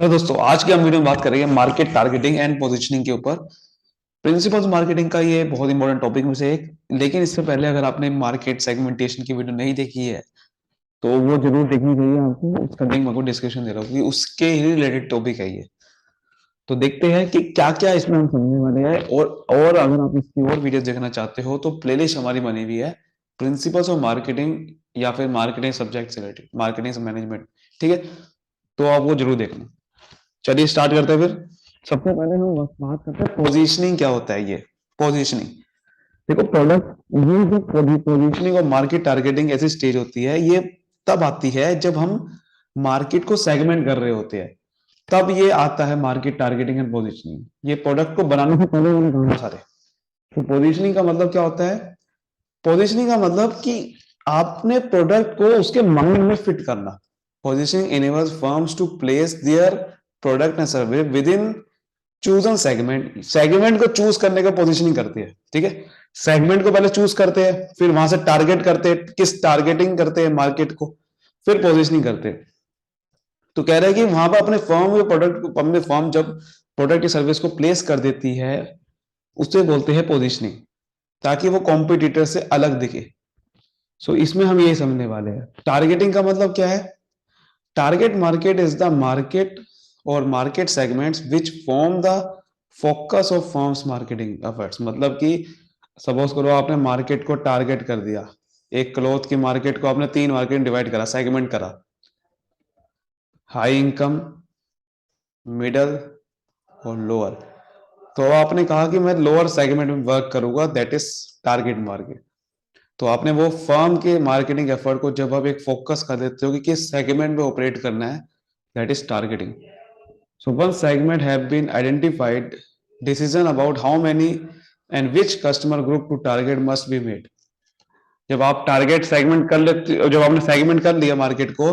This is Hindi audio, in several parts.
हेलो दोस्तों, आज की हम वीडियो में बात करेंगे मार्केट टारगेटिंग एंड पोजीशनिंग के ऊपर। प्रिंसिपल्स मार्केटिंग का ये बहुत इंपॉर्टेंट टॉपिक में से एक। लेकिन इससे पहले अगर आपने मार्केट सेगमेंटेशन की वीडियो नहीं देखी है तो वो जरूर देखनी चाहिए आपको। उसका लिंक मैं आपको डिस्क्रिप्शन दे रहा हूँ क्योंकि उसके ही रिलेटेड टॉपिक है ये। तो देखते हैं कि क्या क्या इसमें हम समझने वाले हैं। और अगर आप इसकी और वीडियो देखना चाहते हो तो प्लेलिस्ट हमारी बनी हुई है, प्रिंसिपल्स ऑफ मार्केटिंग या फिर मार्केटिंग सब्जेक्ट से रिलेटेड, मार्केटिंग मैनेजमेंट। ठीक है, तो आप वो जरूर देखना। चलिए स्टार्ट करते हैं फिर। सबसे पहले हम बस बात करते हैं पोजीशनिंग क्या होता है। ये पोजीशनिंग, देखो प्रोडक्ट, ये जो पोजीशनिंग और मार्केट टारगेटिंग ऐसी स्टेज होती है, ये तब आती है जब हम मार्केट को सेगमेंट कर रहे होते हैं। तब ये आता है मार्केट टारगेटिंग एंड पोजीशनिंग। ये प्रोडक्ट को बनाने से पहले मैंने कहा सारे। तो पोजीशनिंग का मतलब क्या होता है? पोजीशनिंग का मतलब कि आपने प्रोडक्ट को उसके मांग में फिट करना। Positioning enables firms to place their product and service within chosen segment। Segment को चूज करने का पोजीशनिंग करती है। ठीक है, सेगमेंट को पहले चूज करते हैं, फिर वहां से टारगेट करते हैं, किस टारगेटिंग करते हैं मार्केट को, फिर पोजीशनिंग करते हैं। तो कह रहे हैं कि वहां पर अपने फर्म या प्रोडक्ट को, अपने फर्म जब प्रोडक्ट या सर्विस को प्लेस कर देती है, उसे बोलते हैं पोजीशनिंग, ताकि वो कॉम्पिटिटर से अलग दिखे। सो इसमें हम ये समझने वाले हैं टारगेटिंग का मतलब क्या है। Target market is the market और market segments which form the focus of firms marketing efforts. मतलब कि सपोज करो आपने मार्केट को टारगेट कर दिया, एक क्लॉथ की मार्केट को आपने तीन मार्केट डिवाइड करा, सेगमेंट करा, हाई इनकम, मिडल और लोअर। तो आपने कहा कि मैं लोअर सेगमेंट में वर्क करूंगा, दैट इज टारगेट मार्केट। तो आपने वो फर्म के मार्केटिंग एफर्ट को जब आप एक फोकस कर देते हो कि किस सेगमेंट में ऑपरेट करना है, that is targeting. So once segment have been identified, decision about how many and which customer group to target must be made। जब आप टारगेट सेगमेंट कर लेते हो, जब आपने सेगमेंट कर लिया मार्केट को,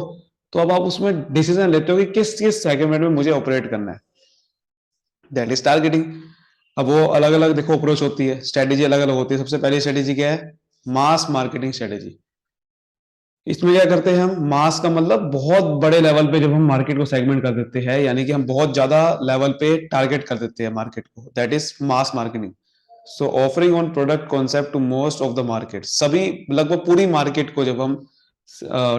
तो अब आप उसमें डिसीजन लेते हो कि किस किस सेगमेंट में मुझे ऑपरेट करना है, दैट इज टारगेटिंग। अब वो अलग अलग देखो अप्रोच होती है, स्ट्रेटेजी अलग अलग होती है। सबसे पहली स्ट्रेटेजी क्या है? मास मार्केटिंग स्ट्रेटेजी। इसमें क्या करते हैं हम? मास का मतलब बहुत बड़े लेवल पे जब हम मार्केट को सेगमेंट कर देते हैं, यानी कि हम बहुत ज्यादा लेवल पे टारगेट कर देते हैं मार्केट को, that is mass marketing. So offering on product concept to most of the market, सभी लगभग पूरी मार्केट को जब हम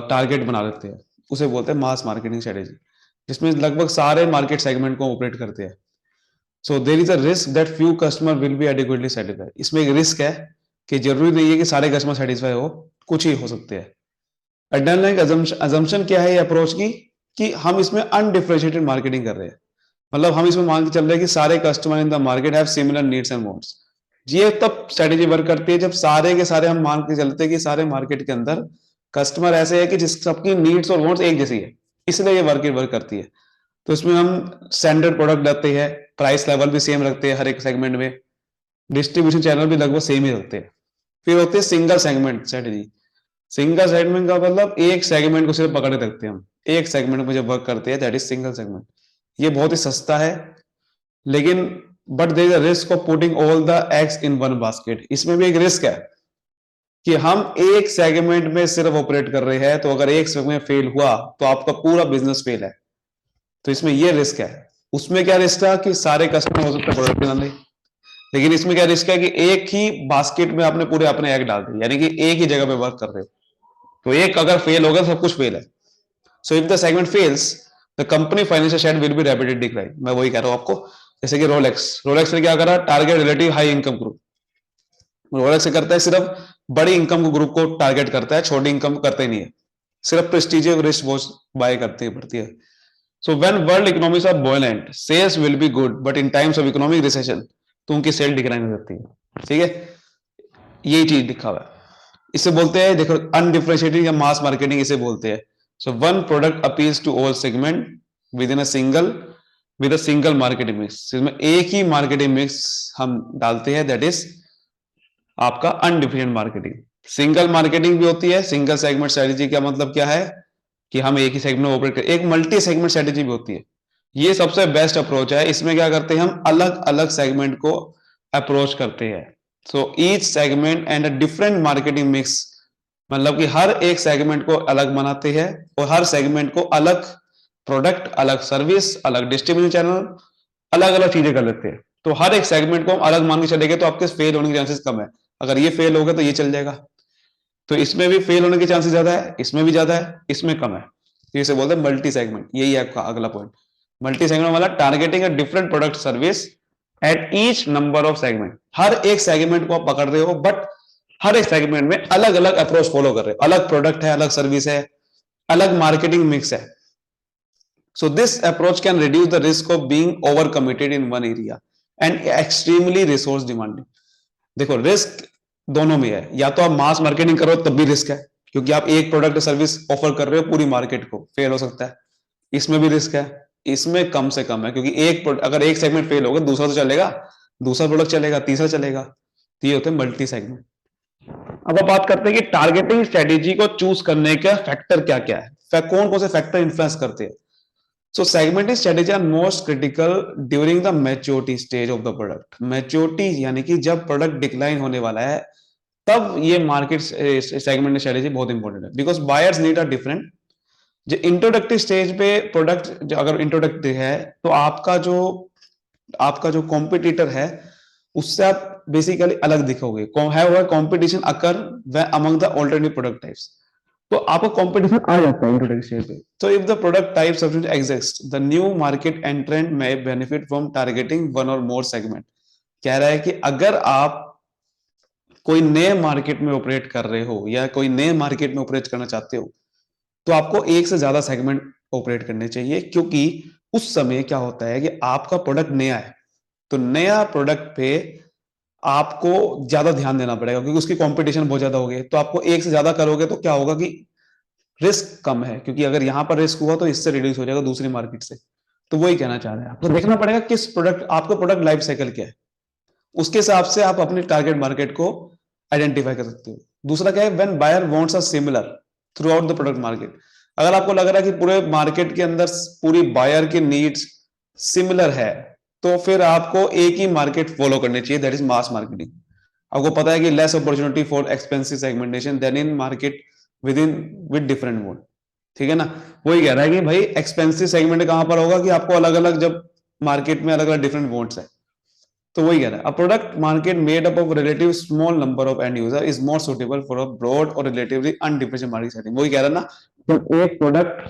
टारगेट बना लेते हैं, उसे बोलते हैं मास मार्केटिंग स्ट्रेटेजी, जिसमें लगभग सारे मार्केट सेगमेंट को ऑपरेट करते हैं। So there is a risk that few customer will be adequately satisfied. इसमें एक रिस्क है कि जरूरी नहीं है कि सारे कस्टमर सेटिस्फाई हो, कुछ ही हो सकते हैं। अंडरलाइंग अजम्पशन क्या है ये अप्रोच की, कि हम इसमें अनडिफरेंशिएटेड मार्केटिंग कर रहे हैं। मतलब हम इसमें मान के चल रहे हैं कि सारे customer in the market have similar needs and wants. ये तब स्ट्रेटेजी वर्क करती है जब सारे के सारे हम मान के चलते हैं कि सारे मार्केट के अंदर कस्टमर ऐसे है कि जिस सबकी नीड्स और वांट्स एक जैसी है, इसलिए ये वर्क करती है। तो इसमें हम स्टैंडर्ड प्रोडक्ट रखते हैं, प्राइस लेवल भी सेम रखते हैं हर एक सेगमेंट में, डिस्ट्रीब्यूशन चैनल भी लगभग सेम ही रखते हैं। फिर होती है single segment strategy. Single segment का मतलब एक सेगमेंट को सिर्फ पकड़े रखते हैं हम, एक सेगमेंट में जब वर्क करते हैं, दैट इज सिंगल सेगमेंट। ये बहुत ही सस्ता है, लेकिन but there is a risk of putting all the eggs in one basket. इसमें भी एक रिस्क है कि हम एक सेगमेंट में सिर्फ ऑपरेट कर रहे हैं, तो अगर एक सेगमेंट फेल हुआ तो आपका पूरा बिजनेस फेल है। तो इसमें ये रिस्क है। उसमें क्या रिस्क है कि सारे कस्टमर हो सकते हैं प्रोडक्ट ना ले, लेकिन इसमें क्या रिस्क है कि एक ही बास्केट में आपने पूरे अपने एग डाल दिए, यानी कि एक ही जगह पे वर्क कर रहे हो। तो एक अगर फेल होगा सब कुछ फेल है। So if the segment fails, the company financial share will be rapidly decline. मैं वही कह रहा हूं आपको। जैसे कि रोलेक्स, रोलेक्स ने क्या करा? Target relative high income group. Rolex से करता है सिर्फ बड़ी इनकम को ग्रुप को टारगेट करता है, छोटी इनकम करता ही नहीं है। सिर्फ प्रेस्टीजियस रिस्ट वॉच बाय करती है, पड़ती है। So when world economies are buoyant, sales will be good, but in times of economic recession, तो उनकी सेल डिक्लाइन हो जाती है। ठीक है, यही चीज लिखा हुआ है। इसे बोलते हैं, देखो, अनडिफरेंशिएटेड या मास मार्केटिंग इसे बोलते हैं। So one product appeals to all segment with in a single, with a single marketing mix. इसमें एक ही मार्केटिंग मिक्स हम डालते हैं, दैट इज आपका अनडिफरेंशिएटेड मार्केटिंग। सिंगल मार्केटिंग भी होती है, सिंगल सेगमेंट स्ट्रेटेजी का मतलब क्या है कि हम एक ही सेगमेंट में ऑपरेट करें। एक मल्टी सेगमेंट स्ट्रेटेजी भी होती है, ये सबसे बेस्ट अप्रोच है। इसमें क्या करते हैं, हम अलग अलग सेगमेंट को अप्रोच करते हैं। So each segment and a different marketing mix, मतलब कि हर एक सेगमेंट को अलग बनाते हैं और हर सेगमेंट को अलग प्रोडक्ट अलग, सर्विस अलग, डिस्ट्रीब्यूशन चैनल अलग अलग चीजें कर लेते हैं। तो हर एक सेगमेंट को हम अलग मान के चलेंगे तो आपके फेल होने के चांसेस कम है। अगर ये फेल हो गया तो ये चल जाएगा, तो इसमें भी फेल होने के चांसेस ज्यादा है, इसमें भी ज्यादा है, इसमें कम है। तो इसे बोलते हैं मल्टी सेगमेंट। यही है आपका अगला पॉइंट। मल्टी सेगमेंट वाला targeting a different product service at each number of segment. हर एक सेगमेंट को आप पकड़ रहे हो, बट हर एक सेगमेंट में अलग अलग अप्रोच फॉलो कर रहे हो। अलग प्रोडक्ट है, अलग सर्विस है, अलग मार्केटिंग मिक्स है। So this approach can reduce the risk of being overcommitted in one area and extremely resource demanding. देखो रिस्क दोनों में है, या तो आप मास मार्केटिंग करो तब भी रिस्क है, क्योंकि आप एक प्रोडक्ट सर्विस ऑफर कर रहे हो पूरी मार्केट को, फेल हो सकता है। इसमें भी रिस्क है, इसमें कम से कम है, क्योंकि अगर एक सेगमेंट फेल हो गया दूसरा तो चलेगा, दूसरा प्रोडक्ट चलेगा, तीसरा चलेगा। तो ये होते हैं मल्टी सेगमेंट। अब आप बात करते हैं कि टारगेटिंग स्ट्रेटेजी को चूज करने का फैक्टर क्या क्या है, कौन कौन से फैक्टर इन्फ्लुएंस करते हैं। So segmenting strategy are most critical during the maturity stage of the product. Maturity यानी कि जब प्रोडक्ट डिक्लाइन होने वाला है, तब ये मार्केट सेगमेंट स्ट्रेटेजी बहुत इंपॉर्टेंट है, because buyers need a different. जो इंट्रोडक्टिव स्टेज पे प्रोडक्ट अगर इंट्रोडक्टिव है, तो आपका जो कॉम्पिटिटर है उससे आप बेसिकली अलग दिखोगे। है competition occur among the alternative product types, तो आपको कंपटीशन आ जाता है इंट्रोडक्शन स्टेज पे। तो if the product type substitute exist, the new market एंट्रेंट में बेनिफिट फ्रॉम टारगेटिंग वन और मोर सेगमेंट। कह रहा है कि अगर आप कोई नए मार्केट में ऑपरेट कर रहे हो या कोई नए मार्केट में ऑपरेट करना चाहते हो, तो आपको एक से ज्यादा सेगमेंट ऑपरेट करने चाहिए, क्योंकि उस समय क्या होता है कि आपका प्रोडक्ट नया है, तो नया प्रोडक्ट पे आपको ज्यादा ध्यान देना पड़ेगा, क्योंकि उसकी कंपटीशन बहुत ज्यादा हो गई। तो आपको एक से ज्यादा करोगे तो क्या होगा कि रिस्क कम है, क्योंकि अगर यहां पर रिस्क हुआ तो इससे रिड्यूस हो जाएगा दूसरी मार्केट से। तो वही कहना चाह रहे हैं, आपको देखना पड़ेगा किस प्रोडक्ट, आपका प्रोडक्ट लाइफ साइकिल क्या है, उसके हिसाब से आप अपनी टारगेट मार्केट को आइडेंटिफाई कर सकते हो। दूसरा क्या है, when buyer wants a similar throughout the product market. अगर आपको लग रहा है कि पूरे मार्केट के अंदर पूरी बायर की नीड्स सिमिलर है, तो फिर आपको एक ही मार्केट फॉलो करनी चाहिए, दैट इज मास मार्केटिंग। आपको पता है कि less opportunity for expensive segmentation than in market with in with different mode. ठीक है ना। वही कह रहा है कि भाई एक्सपेंसिव सेगमेंट कहां पर होगा कि आपको अलग अलग जब मार्केट में अलग अलग डिफरेंट मोड्स है। तो वही कह रहा है, a product market made up of relative small number of end user is more suitable for a broad और रिलेटिवली अनडिफरेंशिएटेड मार्केट सेटिंग। वही कह रहा है ना, जब एक product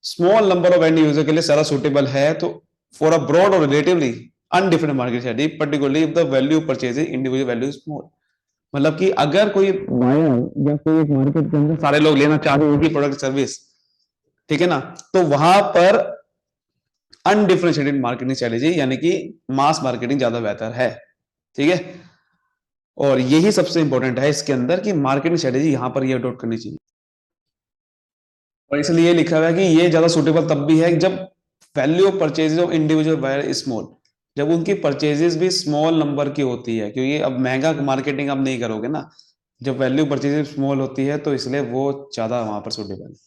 small number of end user के लिए सारा सुटेबल है, तो फॉर अ ब्रॉड और relatively undifferent market setting, particularly if the value purchase individual value small. मतलब कि अगर कोई बायर या कोई एक मार्केट के अंदर सारे लोग लेना चाह रहे हैं कि प्रोडक्ट सर्विस, ठीक है ना, तो वहां पर अनडिफरेंशिएटेड मार्केटिंग स्ट्रेटेजी यानी कि मास मार्केटिंग ज्यादा बेहतर है। ठीक है, और यही सबसे इंपॉर्टेंट है इसके अंदर कि मार्केटिंग स्ट्रेटेजी यहां पर ये अडॉप्ट करनी चाहिए। और इसलिए ये लिखा हुआ है कि ये ज्यादा सुटेबल तब भी है जब value of purchases of individual buyer small, जब उनकी परचेजेस भी स्मॉल नंबर की होती है, क्योंकि अब महंगा मार्केटिंग आप नहीं करोगे ना। जब वैल्यू परचेजेस स्मॉल होती है तो इसलिए वो ज्यादा वहां पर सुटेबल है।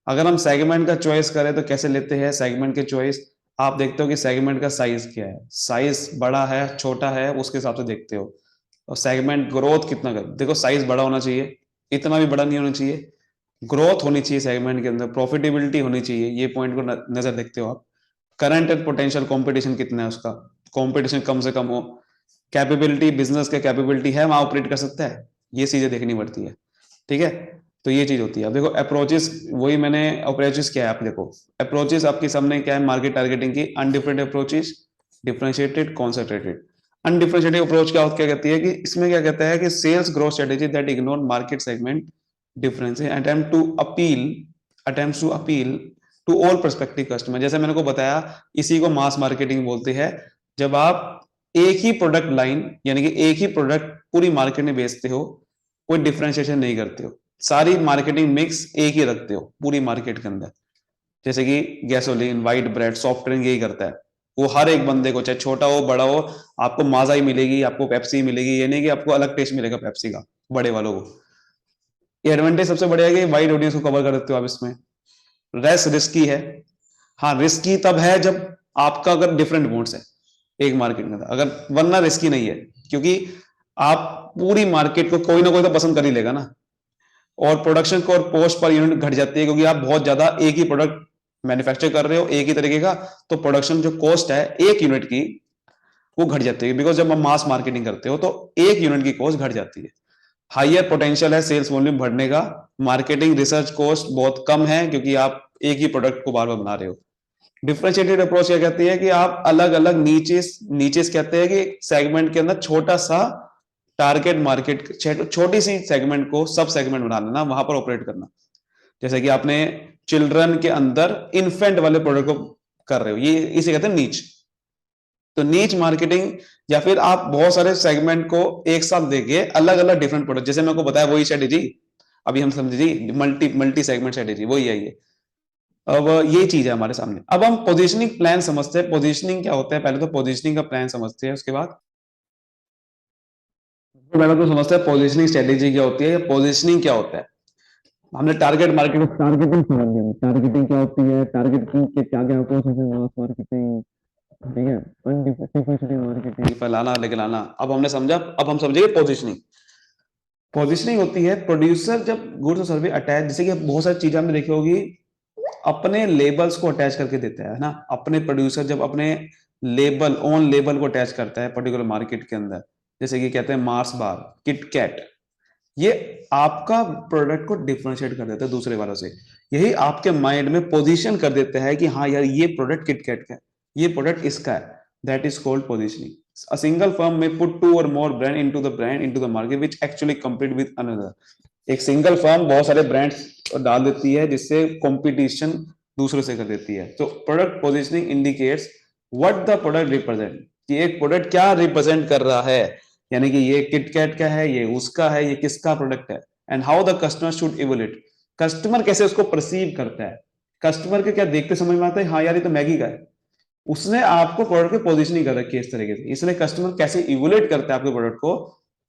अगर हम सेगमेंट का चॉइस करें तो कैसे लेते हैं सेगमेंट के चॉइस, आप देखते हो कि सेगमेंट का साइज क्या है, साइज बड़ा है छोटा है उसके हिसाब से देखते हो। और सेगमेंट ग्रोथ कितना कर, देखो साइज बड़ा होना चाहिए, इतना भी बड़ा नहीं होना चाहिए, ग्रोथ होनी चाहिए सेगमेंट के अंदर, प्रॉफिटेबिलिटी होनी चाहिए, ये पॉइंट को नजर देखते हो आप। करंट एंड पोटेंशियल कंपटीशन कितना है उसका, कंपटीशन कम से कम हो, कैपेबिलिटी बिजनेस का कैपेबिलिटी है वहां ऑपरेट कर सकता है, ये चीजें देखनी पड़ती है। ठीक है, तो ये चीज होती है। अब देखो अप्रोचेस, वही मैंने अप्रोचेस क्या है, आप देखो अप्रोचेस आपके सामने क्या है मार्केट टारगेटिंग की, undifferent approaches, differentiated, concentrated. Undifferentiated approach क्या कहती है कि इसमें क्या कहता है कि sales growth strategy that ignore market segment difference, attempt to appeal to all perspective customer. जैसे मैंने को बताया, इसी को मास मार्केटिंग बोलते हैं, जब आप एक ही प्रोडक्ट लाइन यानी कि एक ही प्रोडक्ट पूरी मार्केट में बेचते हो, कोई डिफरेंशिएशन नहीं करते हो, सारी मार्केटिंग मिक्स एक ही रखते हो पूरी मार्केट के अंदर। जैसे कि gasoline, white bread, soft drink यही करता है, वो हर एक बंदे को चाहे छोटा हो बड़ा हो, आपको माजा ही मिलेगी, आपको पेप्सी मिलेगी, ये नहीं कि आपको अलग टेस्ट मिलेगा पेप्सी का बड़े वालों को। ये एडवांटेज सबसे बढ़िया है कि वाइड ऑडियंस को कवर कर देते हो आप इसमें। रेस रिस्की है, हाँ रिस्की तब है जब आपका अगर डिफरेंट मोड्स है एक मार्केट में, अगर वरना रिस्की नहीं है, क्योंकि आप पूरी मार्केट को कोई ना कोई तो पसंद कर ही लेगा ना। और प्रोडक्शन को और पोस्ट पर यूनिट घट जाती है, क्योंकि आप बहुत ज्यादा एक ही प्रोडक्ट मैन्युफैक्चर कर रहे हो एक ही तरीके का, तो प्रोडक्शन जो कॉस्ट है एक यूनिट की वो घट जाती है, बिकॉज जब हम मास मार्केटिंग करते हो तो एक यूनिट की कॉस्ट घट जाती है। हाइयर पोटेंशियल है सेल्स वॉल्यूम बढ़ने का, मार्केटिंग रिसर्च कॉस्ट बहुत कम है क्योंकि आप एक ही प्रोडक्ट को बार बार बना रहे हो। डिफरेंशिएटेड अप्रोच क्या कहती है कि आप अलग अलग नीचेस नीचेस कहते हैं कि सेगमेंट के अंदर छोटा सा टारगेट मार्केट, छोटी सी सेगमेंट को सब सेगमेंट बना लेना, वहां पर ऑपरेट करना। जैसे कि आपने चिल्ड्रन के अंदर इन्फेंट वाले प्रोडक्ट को कर रहे हो, ये इसे कहते हैं नीच। तो नीच मार्केटिंग, या फिर आप बहुत सारे सेगमेंट को एक साथ देके अलग अलग डिफरेंट प्रोडक्ट, जैसे मेरे को बताया वही स्ट्रेटेजी अभी हम समझे जी, मल्टी मल्टी सेगमेंट स्ट्रेटेजी वही है ये। अब ये चीज है हमारे सामने। अब हम पोजीशनिंग प्लान समझते हैं, पोजीशनिंग क्या होता है, पहले तो पोजीशनिंग का प्लान समझते हैं, उसके बाद तो पहले तो समझते हैं पोजीशनिंग स्ट्रेटेजी क्या होती है या पोजीशनिंग क्या होता है। हमने टारगेट मार्केट, टारगेटिंग समझ लिया, टारगेटिंग क्या होती है, टारगेटिंग के क्या क्या प्रोसेस है, मास मार्केटिंग, ठीक है, अनडिफरेंशिएटेड मार्केटिंग, फैलाना लेके लाना। अब हमने समझा, अब हम समझेंगे पोजीशनिंग। पोजीशनिंग होती है प्रोड्यूसर जब गुड्स और सर्विस अटैच, जैसे कि बहुत सारी चीजें हमने देखी होगी, अपने लेबल्स को अटैच करके देता है ना, अपने प्रोड्यूसर जब अपने लेबल, ओन लेबल को अटैच करता है पर्टिकुलर मार्केट के अंदर, जैसे कि कहते हैं मार्स बार, किटकैट, ये आपका प्रोडक्ट को डिफरेंशिएट कर देता है दूसरे वालों से। यही आपके माइंड में पोजीशन कर देता है कि हाँ यार ये प्रोडक्ट किटकैट का है, ये प्रोडक्ट इसका है। That is called positioning. A single firm may put two or more brand into the market which actually compete with another। एक सिंगल फर्म बहुत सारे ब्रांड्स डाल देती है जिससे कंपटीशन दूसरों से कर देती है। तो product positioning indicates what the product represent, कि एक प्रोडक्ट क्या रिप्रेजेंट कर रहा है, यानी कि ये किटकैट का है, ये उसका है, ये किसका प्रोडक्ट है। And how the customer should evolute, customer कैसे उसको परसीव करता है, कस्टमर के क्या देखते समझ में आता है, हाँ यार ये तो मैगी का है, उसने आपको प्रोडक्ट की पोजीशनिंग कर रखी है इस तरीके से, इसलिए कस्टमर कैसे इवोल्यूट करता है आपके प्रोडक्ट को,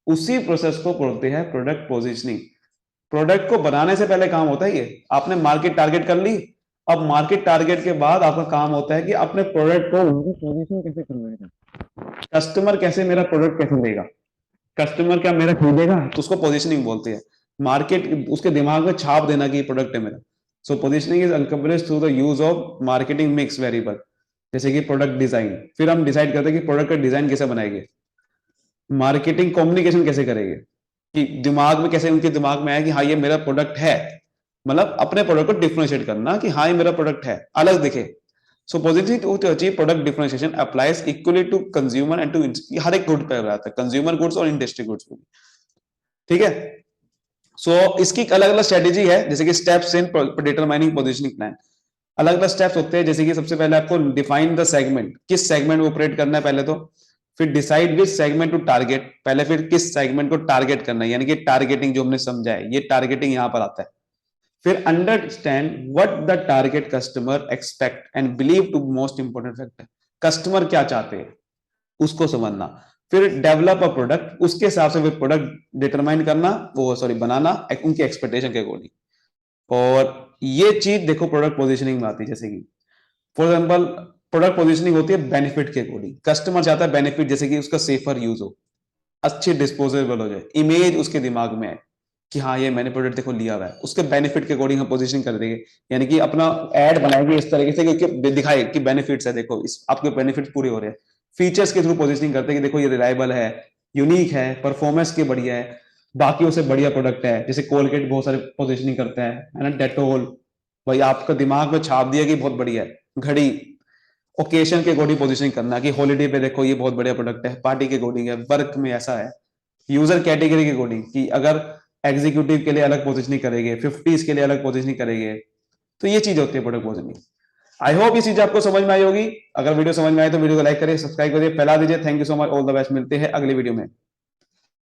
उसी प्रोसेस को बोलते हैं प्रोडक्ट पोजीशनिंग। प्रोडक्ट को बनाने से पहले काम होता है ये, आपने मार्केट टारगेट कर ली, अब मार्केट टारगेट के बाद आपका काम होता है कि अपने प्रोडक्ट को पोजीशन कैसे करवाएगा, कस्टमर कैसे मेरा प्रोडक्ट कैसे लेगा, कस्टमर क्या मेरा खरीदेगा, तो उसको पोजीशनिंग बोलते हैं। मार्केट उसके दिमाग में छाप देना कि प्रोडक्ट है मेरा। So positioning is accomplished through the use of marketing mix variable, जैसे कि प्रोडक्ट डिजाइन, फिर हम डिसाइड करते हैं कि प्रोडक्ट का डिजाइन कैसे बनाएंगे, मार्केटिंग कम्युनिकेशन कैसे करेंगे, कि दिमाग में कैसे उनके दिमाग में आया कि हाँ ये मेरा प्रोडक्ट है, मतलब अपने प्रोडक्ट को डिफरेंशिएट करना कि हाँ ये मेरा प्रोडक्ट है, अलग दिखे। So positive to achieve product differentiation applies equally to consumer and to हर एक गुड पे आता है, कंज्यूमर गुड्स और इंडस्ट्री गुड्स, ठीक है। सो इसकी अलग अलग स्ट्रेटेजी है, जैसे कि steps in determining positioning plan, अलग अलग स्टेप्स होते हैं। जैसे कि सबसे पहले आपको डिफाइन द सेगमेंट, किस सेगमेंट में ऑपरेट करना है पहले तो, फिर decide which segment to target, पहले फिर किस सेगमेंट को टारगेट करना है, यानी कि टारगेटिंग जो हमने समझा है, ये टारगेटिंग यहां पर आता है। फिर understand what the target customer expect and believe to most important factor, customer क्या चाहते हैं उसको समझना। फिर डेवलप अ प्रोडक्ट, उसके हिसाब से फिर प्रोडक्ट डिटरमाइन करना, वो सॉरी बनाना उनके एक्सपेक्टेशन के अकॉर्डिंग। और ये चीज देखो प्रोडक्ट पोजीशनिंग में आती है, जैसे कि फॉर एग्जांपल प्रोडक्ट पोजीशनिंग होती है बेनिफिट के अकॉर्डिंग, कस्टमर चाहता है बेनिफिट, जैसे कि उसका सेफर यूज हो, अच्छे डिस्पोजेबल हो जाए, इमेज उसके दिमाग में है कि हाँ ये मैंने प्रोडक्ट देखो लिया हुआ है, उसके बेनिफिट के अकॉर्डिंग हम पोजीशनिंग कर देंगे, यानी कि अपना एड बनाएंगे इस तरीके से कि दिखाए कि बेनिफिट्स है, देखो इस आपके बेनिफिट्स पूरे हो रहे हैं। फीचर्स के थ्रू पोजीशनिंग करते हैं कि देखो ये रिलायबल है, यूनिक है, परफॉर्मेंस के बढ़िया है, बाकियों से बढ़िया प्रोडक्ट है। जैसे कोलगेट बहुत सारे पोजीशनिंग करता है ना, डेटोल, भाई आपका दिमाग में छाप दिया कि बहुत बढ़िया है। घड़ी, ओकेशन के अकॉर्डिंग पोजीशनिंग करना कि हॉलीडे पे देखो ये बहुत बढ़िया प्रोडक्ट है, पार्टी के अकॉर्डिंग है, वर्क में ऐसा है। यूजर कैटेगरी के अकॉर्डिंग कि अगर एग्जीक्यूटिव के लिए अलग पोजीशनिंग करेंगे, 50s के लिए अलग पोजीशनिंग करेंगे, तो ये चीज होती है प्रोडक्ट पोजीशनिंग। आई होप ये चीज आपको समझ में आई होगी। अगर वीडियो समझ में आए तो वीडियो को लाइक करिए, सब्सक्राइब करिए, फैला दीजिए। Thank you so much, all the best, मिलते हैं अगली वीडियो में।